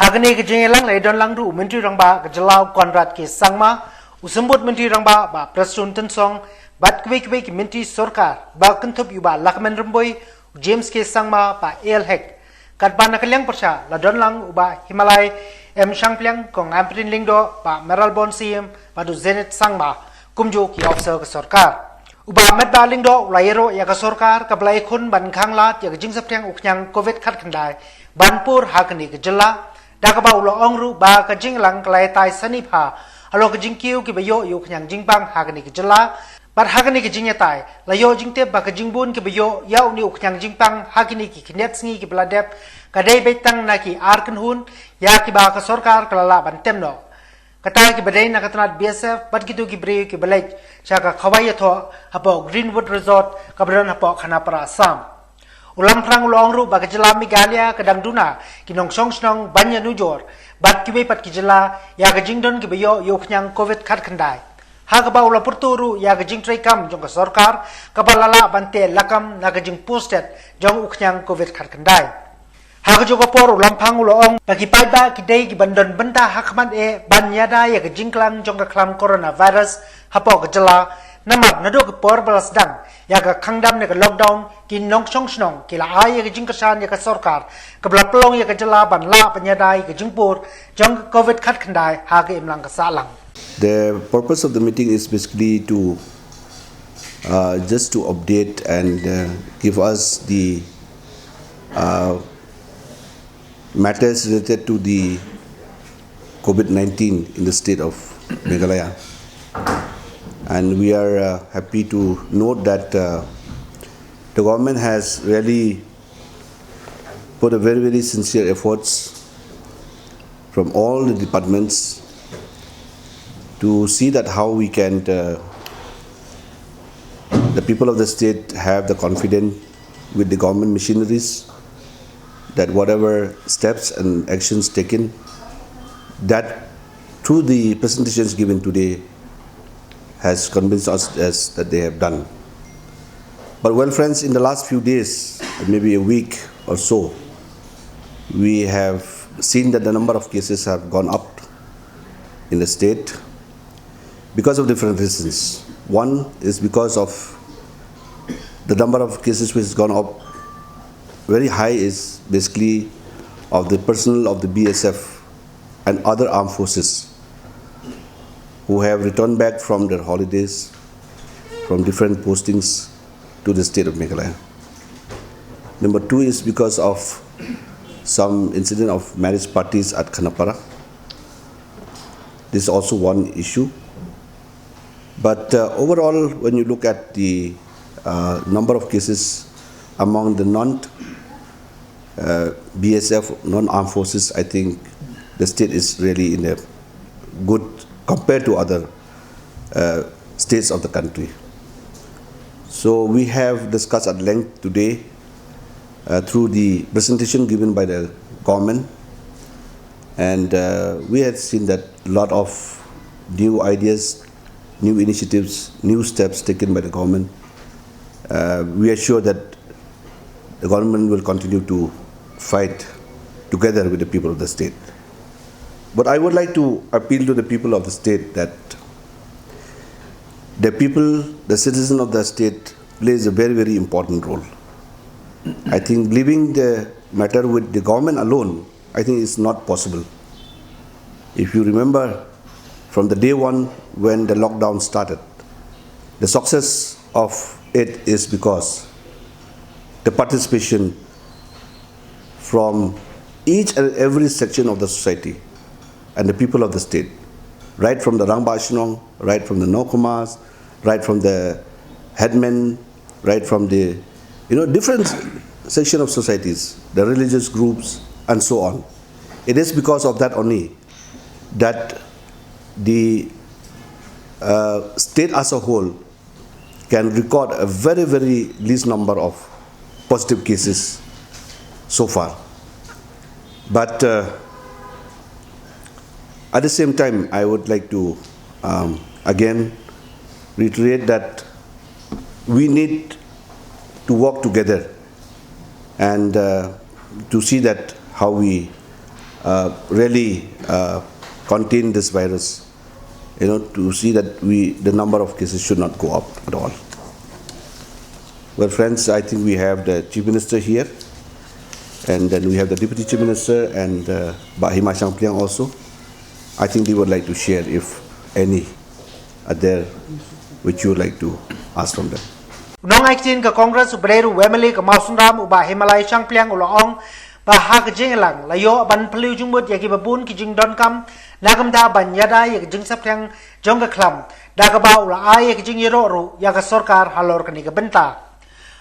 Hagani ke jengelang lai don lang du menteri rangba ke jelau Konrad ke sangma usembut menteri rangba ba Prasun Tensong bat kwe ke menteri sorkar ba kentup yuba lakmen remboi James ke sangma ba El Hek kat ba nakaliang persya la don lang uba Himalay em Shangpliang kong amprin lingdo ba Meralbon Siem ba du Zenit sangma kumju ki officer ke sorkar uba met ba lingdo layero ya ke sorkar ke belai khun ban khanglat ya ke jing saptiang uknyang covid khat khandai banpur hagani ke jela Dakaba ulo ongru ba ka jinglang klay tay sanipa alo ka jingkiu ki bayo yu kanyang jingbang hagani ki jela bar hagani ki jingya tay layo jingte ba ka jingbun ki bayo yaw ni ukanyang jingbang hagani ki kinet sngi ki bladep ka day betang na ki arkan hun ya ki ba ka sorkar kalala ban temno kata ki baday na katanat BSF bat gitu ki bre ki balaj saka khawai tho hapo Greenwood Resort kabran hapo Khanapara Assam Ulam prang ulong ru baga jela Megalia kadang duna kinong song snong banya nujor bat kiwe pat kijela ya gajing don kibayo yoknyang covid khat khandai ha gaba ula purturu ya gajing trai kam jong ka sarkar kabalala bante lakam na gajing posted jong uknyang covid khat khandai ha ga jogo por ulam phang ulong bagi pai ba kidai ki bandon benta hakman e banyada ya gajing klang jong ka klam coronavirus hapo gajela Namat nadok ke por balas dang ya ke kangdam ne ke lockdown ki nong song snong ki la ai ke jingkasan ya ke sarkar ke bla plong ya ke jela ban la penyadai ke jingpur jong covid khat khandai ha ke imlang ke salang. The purpose of the meeting is basically to just to update and give us the matters related to the COVID-19 in the state of Meghalaya. And we are happy to note that the government has really put a very sincere efforts from all the departments to see that how we can, the people of the state have the confidence with the government machineries that whatever steps and actions taken, that through the presentations given today, has convinced us that they have done. But well, friends, in the last few days, maybe a week or so, we have seen that the number of cases have gone up in the state because of different reasons. One is because of the number of cases which has gone up very high is basically of the personnel of the BSF and other armed forces who have returned back from their holidays from different postings to the state of Meghalaya. Number two is because of some incident of marriage parties at Khanapara. This is also one issue. But overall, when you look at the number of cases among the non-BSF, non-armed forces, I think the state is really in a good compared to other states of the country. So we have discussed at length today through the presentation given by the government, and we have seen that a lot of new ideas, new initiatives, new steps taken by the government. We are sure that the government will continue to fight together with the people of the state. But I would like to appeal to the people of the state that the people, the citizen of the state plays a very important role. I think leaving the matter with the government alone, I think is not possible. If you remember from the day one when the lockdown started, the success of it is because the participation from each and every section of the society and the people of the state, right from the Rangba Ashnong, right from the Nokumas, right from the headmen, right from the different section of societies, the religious groups, and so on. It is because of that only that the state as a whole can record a very least number of positive cases so far. But at the same time, I would like to again reiterate that we need to work together and to see that how we really contain this virus, to see that the number of cases should not go up at all. Well, friends, I think we have the Chief Minister here, and then we have the Deputy Chief Minister and Mbak Hima Champliang also. I think they would like to share, if any, are there, which you would like to ask from them. Nong aitin ka Congress Ubreru Wemeli ka Mausundam Uba Himalaya Champliang Ulaong Baha ka Jingalang Layo Ban Peliu Jumut Yaki Babun Ki Jing Don Kam Nagam Da Ban Yada Yak Jing Saplang Jonga Klam Dagaba Ula Ay Yak Jing Yororu Yaka Sorkar Halor Ka Niga Benta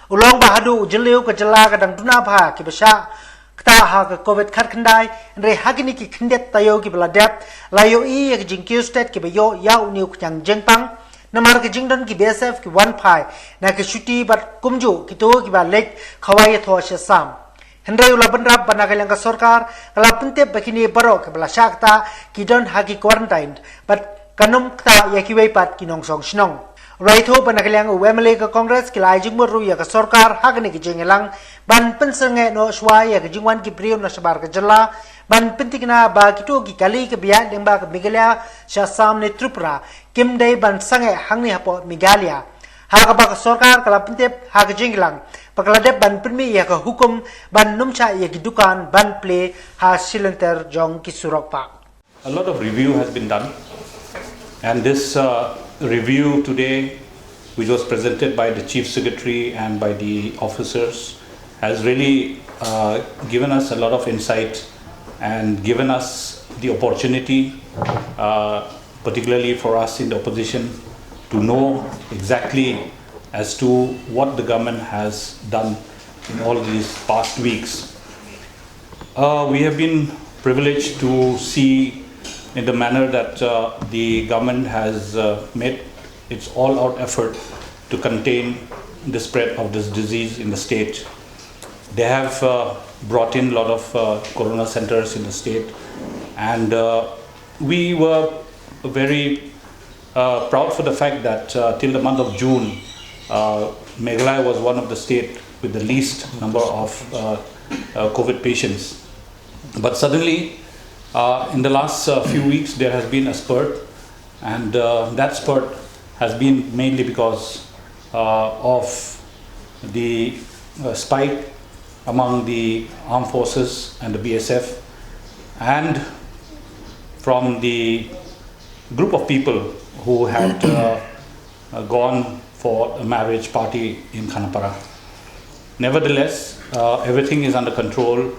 Ulong Bahadu Jiliu Ka Jala Ka Dang Dunabha Ki Basha Kta Ha Ka Covid Khat Kandai Re Hagini Ki Kindet Tayo Ki Baladep Layo I Yak Jing Kiu State Ki Bayo Yau Niu Kyang Jengpang Namar ke jingdon ki BSF ki one pai na ke shuti bat kumju ki to ki ba lek khawai tho she sam hendrai ula banrap banagalang ka sarkar kala pinte bakini baro ke bala shakta ki don hagi quarantine but kanum kta ya ki wei pat ki nong song shnong rai tho banagalang wemele ka congress ki lai jingmur ru ya ka sarkar hagni ki jingelang ban pensenge no shwa ya ki jingwan ki priyo na sabar ka jalla ban pentikna ba kito ki kali ke biya dengba ke Meghalaya sha samne Tripura kimdai ban sange hangni hapo Meghalaya ha ka ba sarkar kala pente ha ka jinglang pakalade ban permi ya ka hukum ban numcha ya ki dukan ban play ha silenter jong ki surok pa. A lot of review has been done, and this review today, which was presented by the Chief Secretary and by the officers, has really given us a lot of insight and given us the opportunity, particularly for us in the opposition, to know exactly as to what the government has done in all these past weeks. We have been privileged to see in the manner that the government has made its all-out effort to contain the spread of this disease in the state. They have brought in a lot of corona centers in the state, and we were very proud for the fact that till the month of June, Meghalaya was one of the states with the least number of COVID patients. But suddenly, in the last few weeks, there has been a spurt, and that spurt has been mainly because of the spike among the armed forces and the BSF, and from the group of people who had gone for a marriage party in Khanapara. Nevertheless, everything is under control,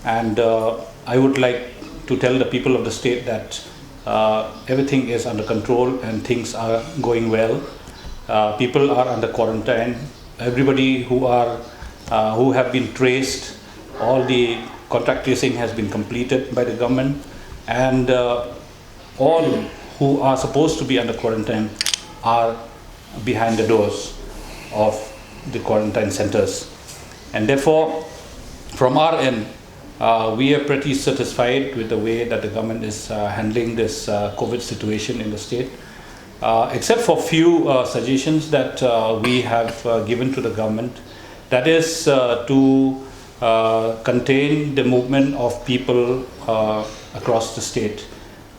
and I would like to tell the people of the state that everything is under control and things are going well. People are under quarantine. Everybody who have been traced, all the contact tracing has been completed by the government, and all who are supposed to be under quarantine are behind the doors of the quarantine centers. And therefore, from our end, we are pretty satisfied with the way that the government is handling this COVID situation in the state, except for few suggestions that we have given to the government. That is to contain the movement of people across the state.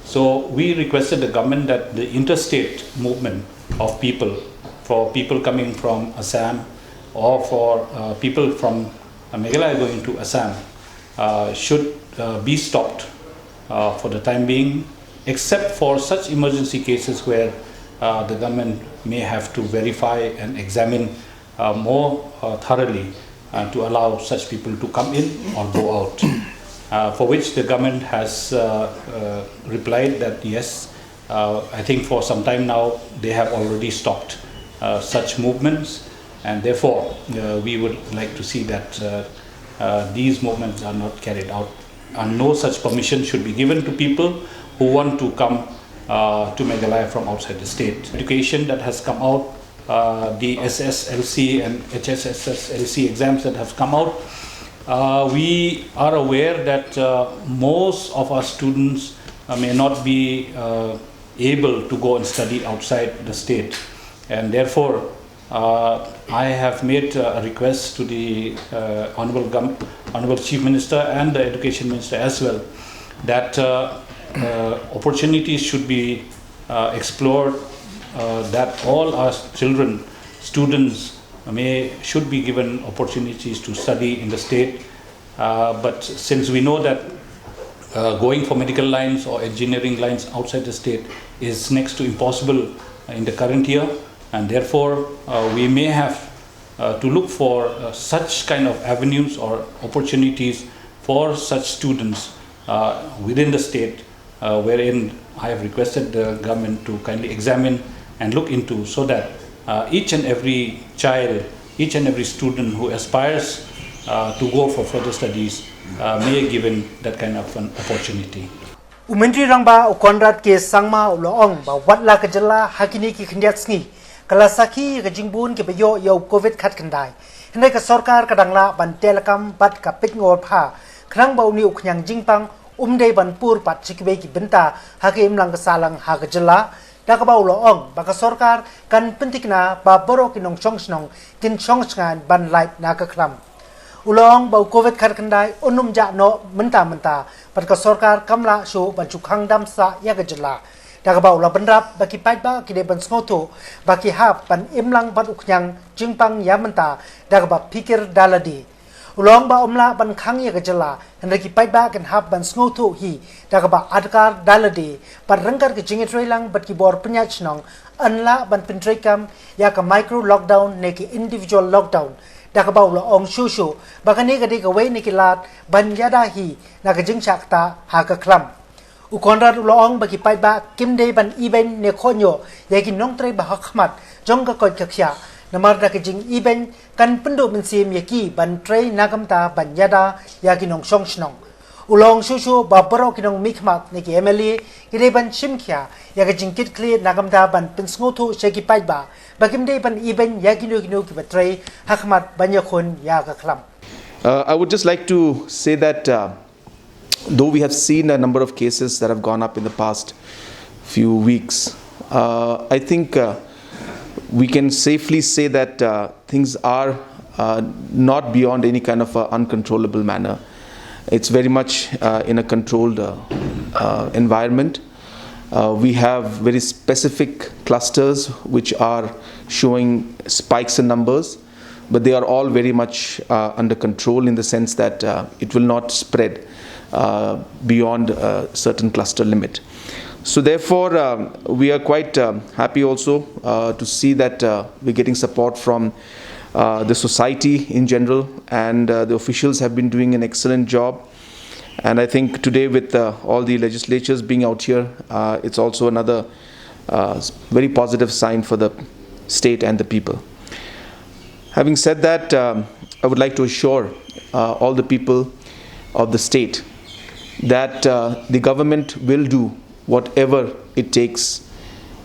So we requested the government that the interstate movement of people, for people coming from Assam or for people from Meghalaya going to Assam, should be stopped for the time being, except for such emergency cases where the government may have to verify and examine more thoroughly to allow such people to come in or go out, for which the government has replied that yes, I think for some time now they have already stopped such movements, and therefore we would like to see that these movements are not carried out, and no such permission should be given to people who want to come to Meghalaya from outside the state. Education that has come out, the SSLC and HSSLC exams that have come out, we are aware that most of our students may not be able to go and study outside the state, and therefore I have made a request to the Honorable Chief Minister and the Education Minister as well that opportunities should be explored, that all our children, students should be given opportunities to study in the state. But since we know that going for medical lines or engineering lines outside the state is next to impossible in the current year, and therefore we may have to look for such kind of avenues or opportunities for such students within the state, wherein I have requested the government to kindly examine and look into, so that each and every child, each and every student who aspires to go for further studies may be given that kind of an opportunity. Umentri rangba ukonrat ke sangma uloong ba watla kejala hakini ki kendiat sngi kalasaki ke jingbun ke bayo yo covid khat kendai hendai ke sarkar kadangla ban telekam bat ka pitngor pha krang ba uni uknyang jingpang umdei ban pur pat chikbe ki benta hakim lang kesalang ha kejala da ka ba uloong ba ka sarkar kan pentikna ba boro kinong chongsnong kin chongsngan ban light na ka kram Ulong bau COVID khat kendai unum ja no menta pat ka sarkar kamla shu banchu khang dam sa ya gajla da bau la banrap baki pai ba ki de ban sngoto baki hap ban imlang bat uknyang jingpang ya menta da ba pikir daladi ulong ba umla ban khang ya gajla hendra ki pai ba kan hap ban sngoto hi da ba adkar daladi pat rangkar ki jingetrei lang bat ki bor penyach nong anla ban pentrekam ya ka micro lockdown ne ki individual lockdown Dakabau la ong shushu, bakani ka di ka way ni kilat, banyada hi, nakajing shakta, haka kram. Ukonrad uloong baki pai ba, kimde ban iben ne konyo, yakin nong tre ba hakmat, jong ka kod kaksya, namar nakajing iben, kan pendo mensim yaki, ban tre nagamta, banyada, yakin nong shong shnong. Ulong shushu babaro kinong mikmak ni ki MLA, kide ban shimkya, yakajing kit clear nagamta ban pensngoto shaki pai ba, Bagimde ban iben yakino ki batray hakmat banyakon yakaklam. I would just like to say that though we have seen a number of cases that have gone up in the past few weeks, I think we can safely say that things are not beyond any kind of uncontrollable manner. It's very much in a controlled environment. We have very specific clusters which are showing spikes in numbers, but they are all very much under control in the sense that it will not spread beyond a certain cluster limit. So therefore, we are quite happy also to see that we're getting support from the society in general, and the officials have been doing an excellent job. And I think today with all the legislatures being out here, it's also another very positive sign for the state and the people. Having said that, I would like to assure all the people of the state that the government will do whatever it takes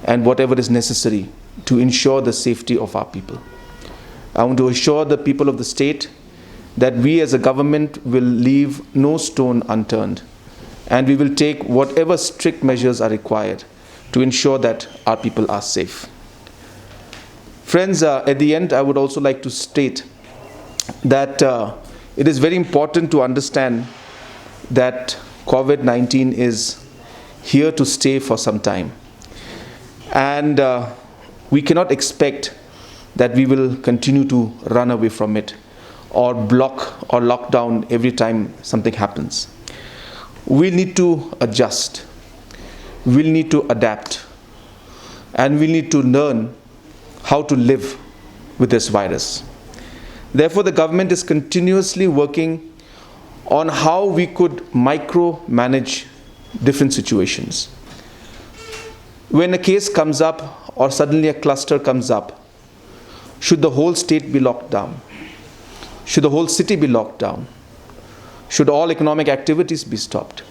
and whatever is necessary to ensure the safety of our people. I want to assure the people of the state that we as a government will leave no stone unturned, and we will take whatever strict measures are required to ensure that our people are safe. Friends, at the end, I would also like to state that it is very important to understand that COVID-19 is here to stay for some time, and we cannot expect that we will continue to run away from it or block or lock down every time something happens. We need to adjust, we'll need to adapt, and we need to learn how to live with this virus. Therefore, the government is continuously working on how we could micro-manage different situations. When a case comes up or suddenly a cluster comes up, should the whole state be locked down? Should the whole city be locked down? Should all economic activities be stopped?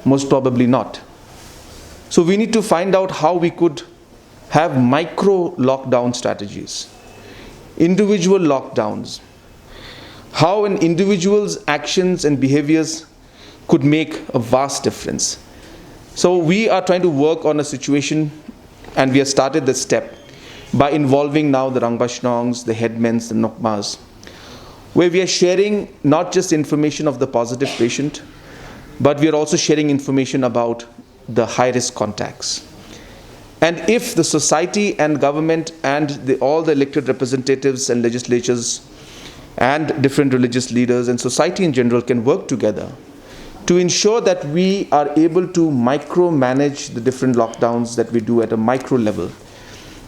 Most probably not. So we need to find out how we could have micro lockdown strategies, individual lockdowns, how an individual's actions and behaviors could make a vast difference. So we are trying to work on a situation, and we have started this step by involving now the Rangbashnongs, the headmens, the Nokmas, where we are sharing not just information of the positive patient, but we are also sharing information about the high-risk contacts. And if the society and government and all the elected representatives and legislatures and different religious leaders and society in general can work together to ensure that we are able to micromanage the different lockdowns that we do at a micro level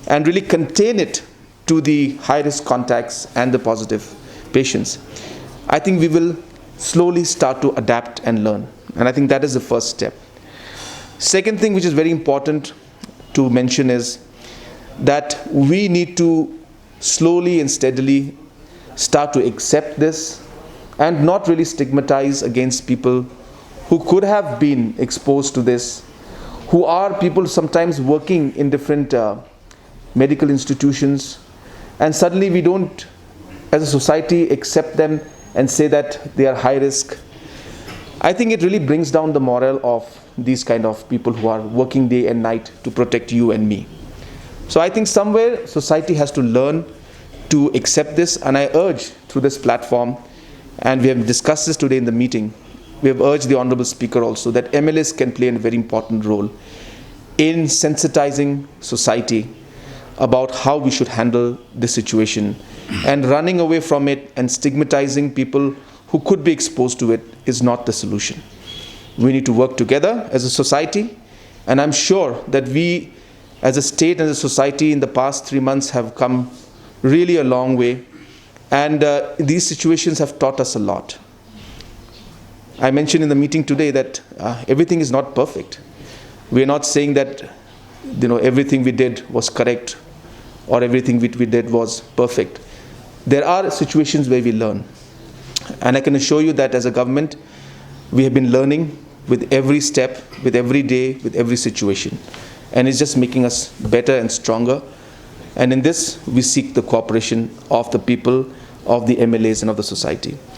and really contain it to the high-risk contacts and the positive patients, I think we will slowly start to adapt and learn. And I think that is the first step. Second thing which is very important to mention is that we need to slowly and steadily start to accept this and not really stigmatize against people who could have been exposed to this, who are people sometimes working in different medical institutions, and suddenly we don't, as a society, accept them and say that they are high risk. I think it really brings down the morale of these kind of people who are working day and night to protect you and me. So I think somewhere society has to learn to accept this, and I urge through this platform, and we have discussed this today in the meeting, we have urged the Honorable Speaker also that MLAs can play a very important role in sensitizing society about how we should handle this situation, and running away from it and stigmatizing people who could be exposed to it is not the solution. We need to work together as a society, and I'm sure that we as a state and as a society in the past 3 months have come really a long way, and these situations have taught us a lot. I mentioned in the meeting today that everything is not perfect. We are not saying that everything we did was correct or everything we did was perfect. There are situations where we learn, and I can assure you that as a government we have been learning with every step, with every day, with every situation, and it's just making us better and stronger. And in this we seek the cooperation of the people, of the MLAs and of the society.